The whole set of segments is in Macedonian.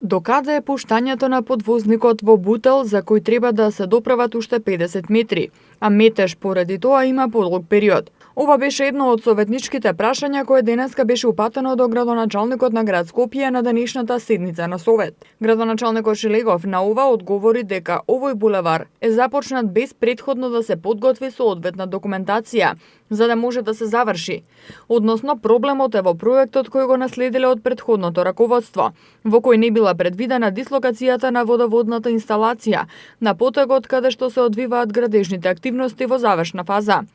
Докаде е пуштањето на подвозникот во Бутел за кој треба да се доправат уште 50 метри, а метеж поради тоа има подолг период. Ова беше едно од советничките прашања кое денеска беше упатено до градоначалникот на град Скопје на денешната седница на Совет. Градоначалникот Шилегов на ова одговори дека овој булевар е започнат без претходно да се подготви соодветна документација, за да може да се заврши. Односно, проблемот е во проектот кој го наследиле од претходното раководство, во кој не била предвидена дислокацијата на водоводната инсталација на потегот каде што се одвиваат градежните активности во завршна фаза.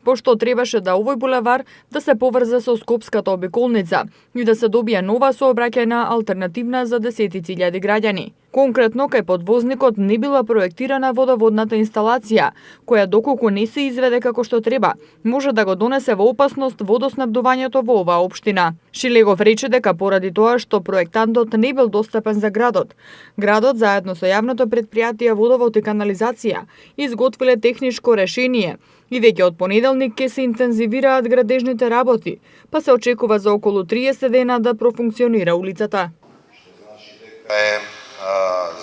Пошто требаше да овој булевар да се поврзе со Скопската обиколница и да се добие нова сообраќајна алтернативна за десетици илјади граѓани. Конкретно, кај подвозникот не била проектирана водоводната инсталација, која доколку не се изведе како што треба, може да го донесе во опасност водоснабдувањето во оваа општина. Шилегов рече дека поради тоа што проектантот не бил достапен за градот, градот заедно со јавното претпријатие Водовод и канализација изготвиле техничко решение и веќе од понеделник ќе се интензивираат градежните работи, па се очекува за околу 30 дена да профункционира улицата.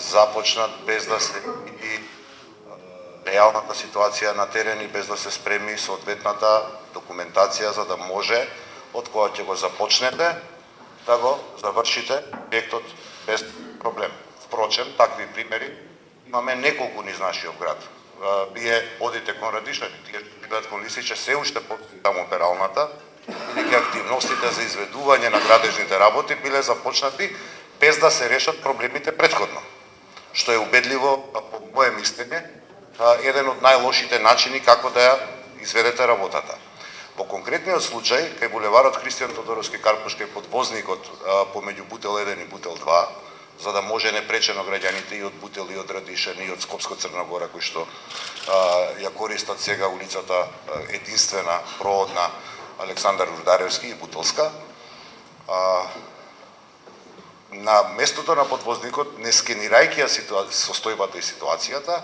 Започнат без да се види реалната ситуација на терен и без да се спреми соодветната документација за да може од кога ќе го започнете да го завршите објектот без проблем. Впрочем, такви примери имаме неколку низ нашиот град. Вие одите кон Радишани, тие бидат кон Лисиче, се уште постои таму пералната, и активностите за изведување на градежните работи биле започнати без да се решат проблемите претходно, што е убедливо, по мое мислење, еден од најлошите начини како да ја изведете работата. Во конкретниот случај, кај булеварот Христијан Тодоровски Карпуш, кај подвозникот помеѓу Бутел 1 и Бутел 2, за да може непречено граѓаните и од Бутел и од Радишан и од Скопско Црна Гора, кои што ја користат сега улицата единствена, проводна Александар Урдаревски и Бутелска, на местото на подвозникот, не скенирајќи ја состојбата и ситуацијата,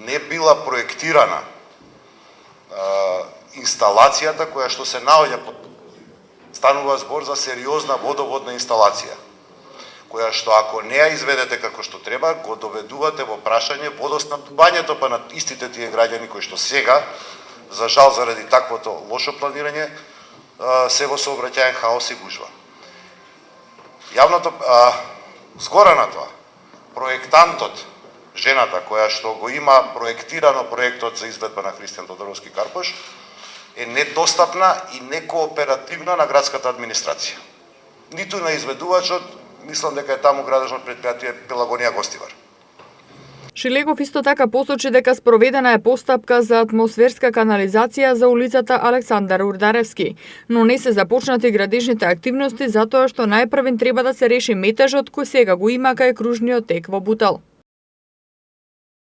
не била проектирана инсталацијата која што се наоѓа под... Станува збор за сериозна водоводна инсталација, која што ако не ја изведете како што треба, го доведувате во прашање водоснабдувањето па на истите тие граѓани кои што сега, за жал заради таквото лошо планирање, се во сообраќаен хаос и гужва. Јавното, згора на тоа, проектантот, жената која што го има проектирано проектот за изведба на Христијан Тодоровски Карпуш, е недостапна и некооперативна на градската администрација. Ниту на изведувачот, мислам дека е таму градежно претпријатие Пелагонија Гостивар. Шилегов исто така посочи дека спроведена е постапка за атмосферска канализација за улицата Александар Урдаревски, но не се започнати градежните активности затоа што најпрвен треба да се реши метежот кој сега го има кај кружниот тек во Бутел.